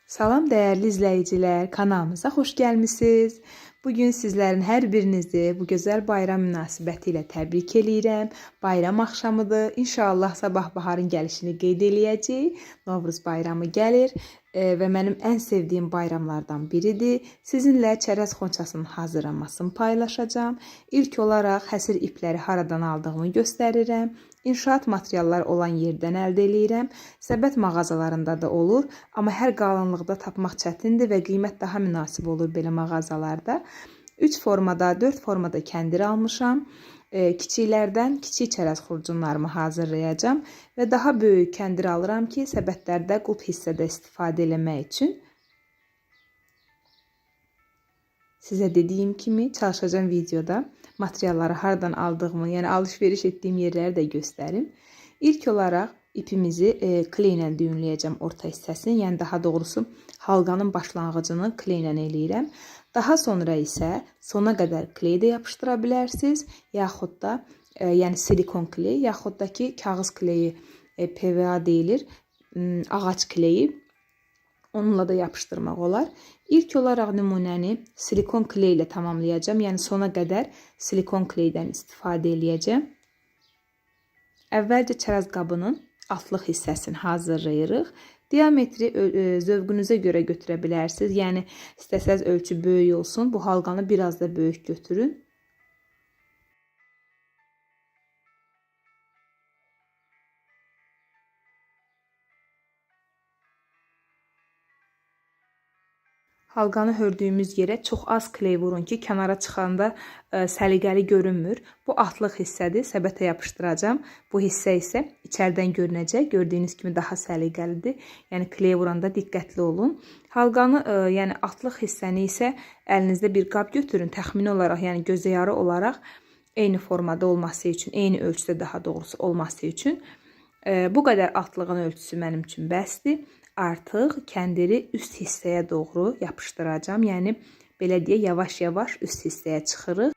Salam dəyərli izləyicilər, kanalımıza xoş gəlmisiniz. Bugün sizlərin hər birinizi bu gözəl bayram münasibəti ilə təbrik eləyirəm. Bayram axşamıdır. İnşallah sabah baharın gəlişini qeyd eləyəcəyik. Novruz bayramı gəlir və mənim ən sevdiyim bayramlardan biridir. Sizinlə çərəz xonçasının hazırlanmasını paylaşacağam. İlk olaraq həsir ipləri haradan aldığımı göstərirəm. İnşaat materiallar olan yerdən əldə eləyirəm. Səbət mağazalarında da olur, amma hər qalınlıqda tapmaq çətindir və qiymət daha münasib olur belə mağazalarda. 3 formada, 4 formada kəndir almışam. Kiçiklərdən kiçik çərəz xurcunlarımı hazırlayacağam və daha böyük kəndir alıram ki, səbətlərdə qulp hissədə istifadə eləmək üçün. Sizə dediyim kimi çalışacağım videoda materialları haradan aldığımı, yəni alış-veriş etdiyim yerləri də göstərim. İlk olaraq ipimizi kley ilə düyünləyəcəm orta hissəsini, yəni daha doğrusu halqanın başlanğıcını kley ilə eləyirəm. Daha sonra isə sona qədər kley də yapışdıra bilərsiniz, yaxud da yəni silikon kley, yaxud da ki kağız kleyi, PVA deyilir, ağac kleyi. Onunla da yapışdırmaq olar. İlk olaraq nümunəni silikon kley ilə tamamlayacağım. Yəni sona qədər silikon kleydən istifadə eləyəcəm. Əvvəlcə çərəz qabının altlıq hissəsini hazırlayırıq. Diametri zövqünüzə görə götürə bilərsiniz. Yəni istəsəz ölçü böyük olsun. Bu halqanı biraz da böyük götürün. Halqanı hördüyümüz yerə çox az kley vurun ki, kənara çıxanda səliqəli görünmür. Bu altlıq hissədir, səbətə yapışdıracağam. Bu hissə isə içərdən görünəcək. Gördüyünüz kimi daha səliqəlidir. Yəni kley vuranda diqqətli olun. Halqanı, yəni altlıq hissəni isə əlinizdə bir qab götürün. Təxmini olaraq, yəni gözəyarı olaraq eyni formada olması üçün, eyni ölçüdə daha doğrusu olması üçün. Bu qədər altlığın ölçüsü mənim üçün bəsdir. Artıq kəndiri üst hissəyə doğru yapışdıracağım. Yəni, belə deyə, yavaş-yavaş üst hissəyə çıxırıq.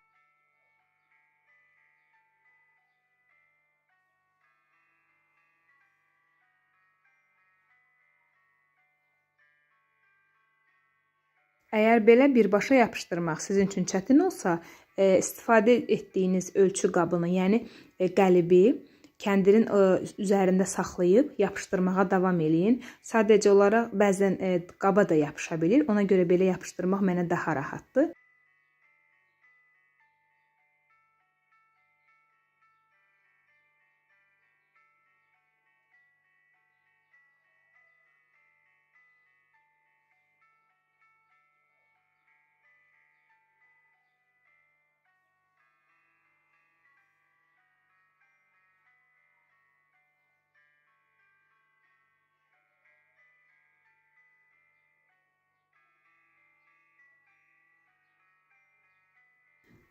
Əgər belə birbaşa yapışdırmaq sizin üçün çətin olsa, istifadə etdiyiniz ölçü qabını, yəni qəlibi, kəndirin üzərində saxlayıb yapışdırmağa davam eləyin. Sadəcə olaraq bəzən qaba da yapışa bilir. Ona görə belə yapışdırmaq mənə daha rahatdır.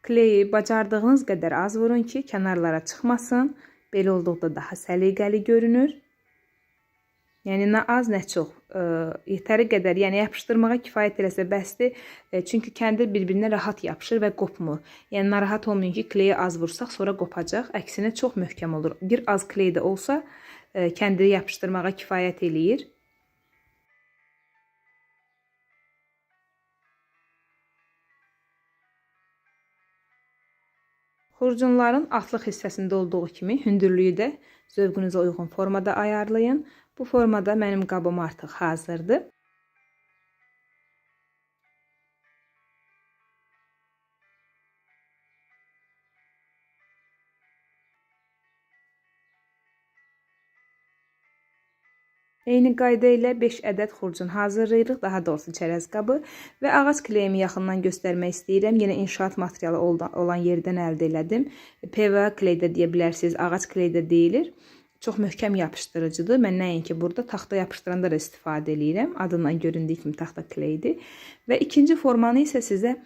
Kleyi bacardığınız qədər az vurun ki, kənarlara çıxmasın. Belə olduqda daha səliqəli görünür. Yəni, nə az, nə çox. Yetəri qədər, yəni yapışdırmağa kifayət eləsə bəsdir. Çünki kəndir bir-birinə rahat yapışır və qopmur. Yəni, narahat olmayın ki, kleyi az vursaq, sonra qopacaq. Əksinə, çox möhkəm olur. Bir az kley də olsa, kəndiri yapışdırmağa kifayət eləyir. Xurcunların altlıq hissəsində olduğu kimi hündürlüyü də zövqünüzə uyğun formada ayarlayın. Bu formada mənim qabım artıq hazırdır. Eyni qayda ilə 5 ədəd xurcun hazırlayırıq, daha doğrusu çərəz qabı və ağac kleyimi yaxından göstərmək istəyirəm. Yenə inşaat materialı olan yerdən əldə elədim. PVA kley də deyə bilərsiniz, ağac kley də deyilir. Çox möhkəm yapışdırıcıdır. Mən nəinki burada taxta yapışdıranda da istifadə edirəm. Adından göründüyü kimi taxta kleydir. Və ikinci formanı isə sizə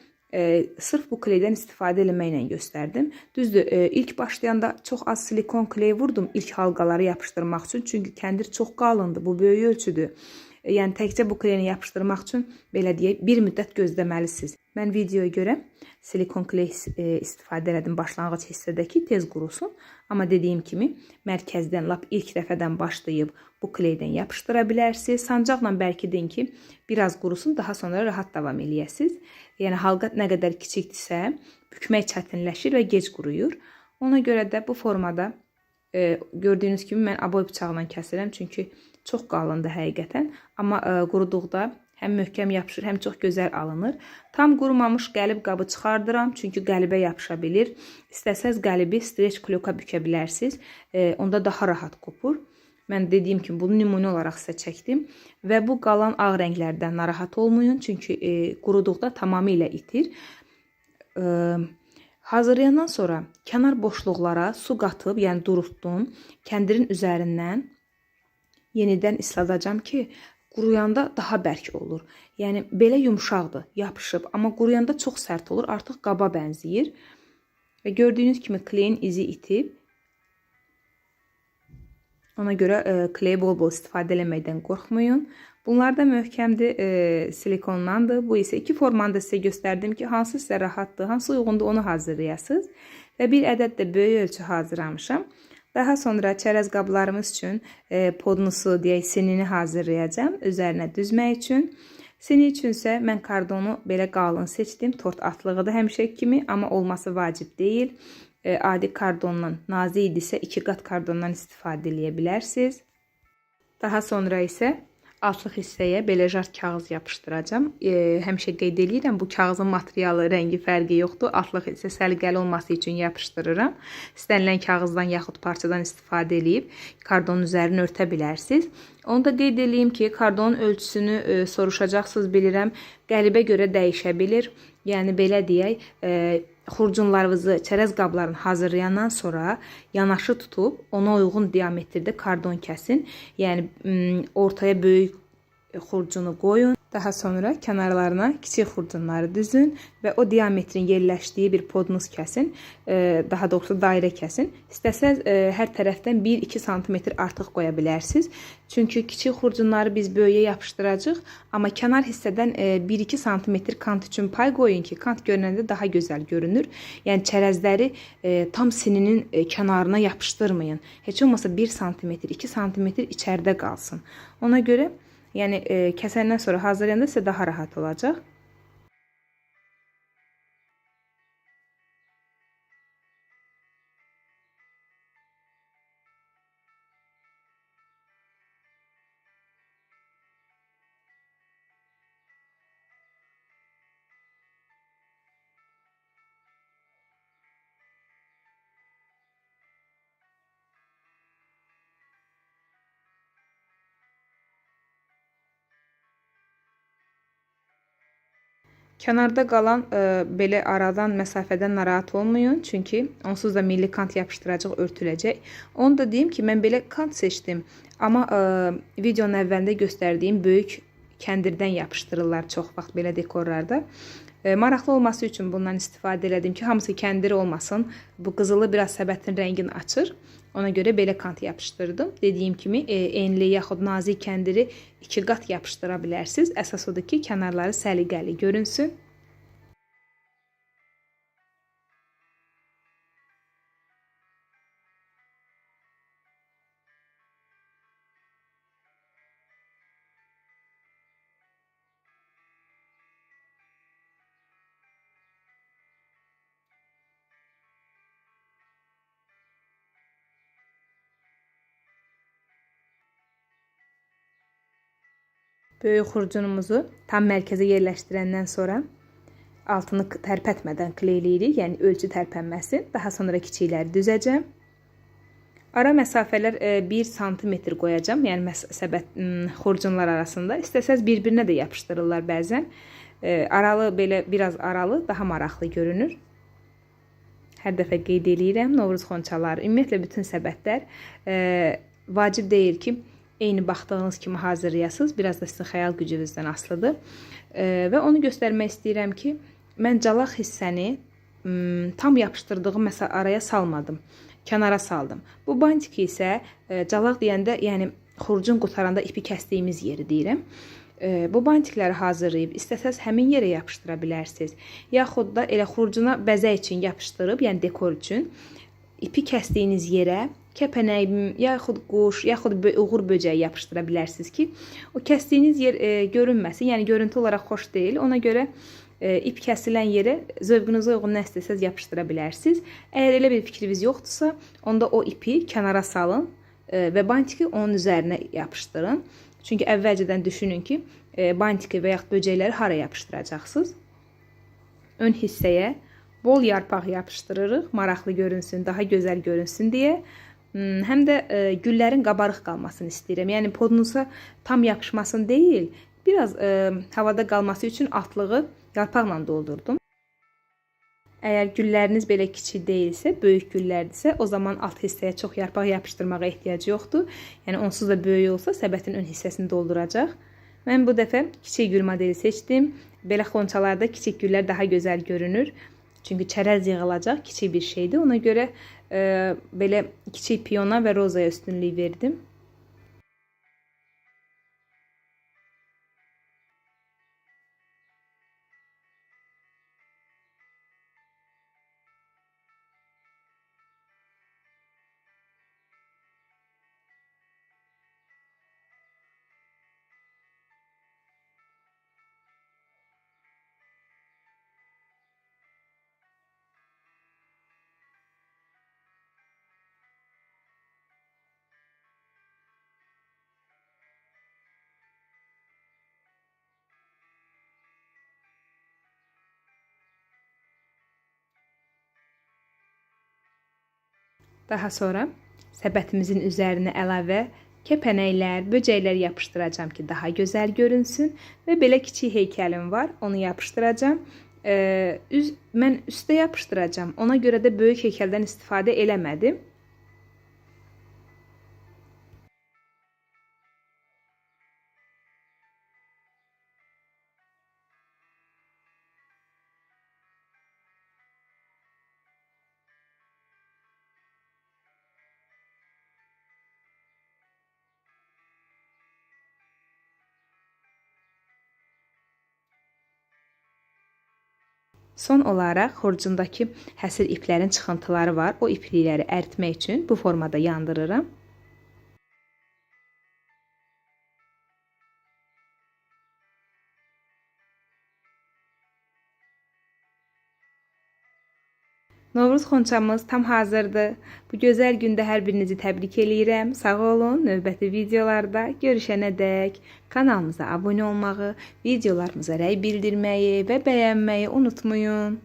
sırf bu kleydən istifadə eləməklə göstərdim. Düzdür, ilk başlayanda çox az silikon kley vurdum ilk halqaları yapışdırmaq üçün. Çünki kəndir çox qalındır, bu böyük ölçüdür. Yəni təkcə bu kleyini yapışdırmaq üçün belə deyək, bir müddət gözləməlisiniz. Mən videoya görə silikon kley istifadə elədim başlanğıc hissədəki tez qurusun. Amma dediyim kimi mərkəzdən lap ilk dəfədən başlayıb bu kleydən yapışdıra bilərsiniz. Sancaqla bərkidin ki, biraz qurusun, daha sonra rahat davam eləyəsiniz. Yəni halqa nə qədər kiçikdirsə, bükmək çətinləşir və gec quruyur. Ona görə də bu formada gördüyünüz kimi mən aboy bıçaqla kəsirəm, çünki çox qalındır həqiqətən. Amma quruduqda həm möhkəm yapışır, həm çox gözəl alınır. Tam qurumamış qəlib qabı çıxardıram, çünki qəlibə yapışa bilir. İstəsəz qəlibi streç kloka bükę bilərsiniz. Onda daha rahat qopur. Mən dediyim kimi bunu nümunə olaraq sizə çəkdim. Və bu qalan ağ rənglərdən narahat olmayın, çünki quruduqda tamamilə itir. Hazırlayandan sonra kənar boşluqlara su qatıb, yəni durutdum. Kəndirin üzərindən yenidən isladacağım ki, quruyanda daha bərk olur. Yəni belə yumşaqdır, yapışıb, amma quruyanda çox sərt olur, artıq qaba bənzəyir. Və gördüyünüz kimi kleyin izi itib. Ona görə kleyi bol-bol istifadə eləməkdən qorxmayın. Bunlar da möhkəmdir, silikondandır. Bu isə iki formanı da sizə göstərdim ki, hansı sizə rahatdır, hansı uyğundur onu hazırlayasınız. Və bir ədəd də böyük ölçü hazırlamışam. Daha sonra çərəz qablarımız üçün podnusu, deyək, sinini hazırlayacağım üzərinə düzmək üçün. Sini üçünsə mən kardonu belə qalın seçdim. Tort atlığıdır həmişə kimi, amma olması vacib deyil. Adi kardondan, nazik idisə 2 qat kardondan istifadə edə bilərsiniz. Daha sonra isə altlıq hissəyə belə jart kağız yapışdıracağam. Həmişə qeyd edirəm, bu kağızın materialı, rəngi fərqi yoxdur. Altlıq hissə səliqəli olması üçün yapışdırıram. İstənilən kağızdan yaxud parçadan istifadə edib kardonun üzərini örtə bilərsiniz. Onu da qeyd edeyim ki, kardonun ölçüsünü soruşacaqsınız, bilirəm. Qəlibə görə dəyişə bilir. Yəni belə deyək, xurcunlarınızı, çərəz qablarını hazırlayandan sonra yanaşı tutub ona uyğun diametrdə kardon kəsin. Yəni ortaya böyük xurcunu qoyun. Daha sonra kənarlarına kiçik xurcunları düzün və o diametrin yerləşdiyi bir podnus kəsin. Daha doğrusu dairə kəsin. İstəsəz hər tərəfdən 1-2 sm artıq qoya bilərsiniz. Çünki kiçik xurcunları biz böyüyə yapışdıracağıq. Amma kənar hissədən 1-2 sm kant üçün pay qoyun ki, kant görünəndə daha gözəl görünür. Yəni çərəzləri tam sininin kənarına yapışdırmayın. Heç olmasa 1 sm, 2 sm içəridə qalsın. Ona görə yəni kəsəndən sonra hazırlayanda sizə daha rahat olacaq. Kənarda qalan belə aradan, məsafədən narahat olmayın. Çünki onsuz da milli kant yapışdıracaq, örtüləcək. Onu da deyim ki, mən belə kant seçdim. Amma videonun əvvəlində göstərdiyim böyük kəndirdən yapışdırırlar çox vaxt belə dekorlarda. Maraqlı olması üçün bundan istifadə elədim ki, hamısı kəndiri olmasın. Bu qızılı biraz səbətin rəngini açır. Ona görə belə kant yapışdırdım. Dediyim kimi enli yaxud nazik kəndiri 2 qat yapışdıra bilərsiniz. Əsas odur ki, kənarları səliqəli görünsün. Böyük xurcunumuzu tam mərkəzə yerləşdirəndən sonra altını tərpətmədən kleyləyirik, yəni ölçü tərpənməsin. Daha sonra kiçikləri düzəcəm. Ara məsafələr 1 sm qoyacağam, yəni xurcunlar arasında. İstəsəz bir-birinə də yapışdırırlar bəzən. Aralı, belə biraz aralı daha maraqlı görünür. Hər dəfə qeyd edirəm, Novruz xonçaları, ümumiyyətlə bütün səbətlər vacib deyil ki, eyni baxdığınız kimi hazırlayasınız. Biraz da sizin xəyal gücünüzdən asılıdır. Və onu göstərmək istəyirəm ki, mən calaq hissəni tam yapışdırdığım araya salmadım. Kənara saldım. Bu bantiki isə calaq deyəndə, yəni xurcun qutaranda ipi kəsdiyimiz yeri deyirəm. Bu bantikləri hazırlayıb istəsəz həmin yerə yapışdıra bilərsiniz. Yaxud da elə xurcuna bəzək üçün yapışdırıb, yəni dekor üçün ipi kəsdiyiniz yerə kəpənək, yaxud quş, yaxud uğur böcəyi yapışdıra bilərsiniz ki, o kəsdiyiniz yer görünməsin, yəni görüntü olaraq xoş deyil. Ona görə ip kəsilən yerə zövqünüzə uyğun nə istəsəz yapışdıra bilərsiniz. Əgər elə bir fikriniz yoxdursa, onda o ipi kənara salın və bantiki onun üzərinə yapışdırın. Çünki əvvəlcədən düşünün ki, bantiki və yaxud böcəkləri hara yapışdıracaqsınız. Ön hissəyə bol yarpaq yapışdırırıq, maraqlı görünsün, daha gözəl görünsün deyə. Həm də güllərin qabarıq qalmasını istəyirəm. Yəni podunuza tam yapışmasını deyil, biraz havada qalması üçün altlığı yarpaqla doldurdum. Əgər gülləriniz belə kiçik deyilsə, böyük güllərdirsə, o zaman alt hissəyə çox yarpaq yapışdırmağa ehtiyac yoxdur. Yəni onsuz da böyük olsa səbətin ön hissəsini dolduracaq. Mən bu dəfə kiçik gül modeli seçdim. Belə xonçalarda kiçik güllər daha gözəl görünür. Çünki çərəz yığılacaq kiçik bir şeydir. Ona görə belə kiçik piyona və rozaya üstünlük verdim. Daha sonra səbətimizin üzərinə əlavə kəpənəklər, böcəklər yapışdıracağım ki, daha gözəl görünsün. Və belə kiçik heykəlim var, onu yapışdıracağım. Mən üstə yapışdıracağım. Ona görə də böyük heykəldən istifadə eləmədim. Son olaraq xurcundakı həsir iplərin çıxıntıları var. O iplikləri əritmək üçün bu formada yandırıram. Novruz xonçamız tam hazırdır. Bu gözəl gündə hər birinizi təbrik eləyirəm. Sağ olun. Növbəti videolarda görüşənədək kanalımıza abunə olmağı, videolarımıza rəy bildirməyi və bəyənməyi unutmayın.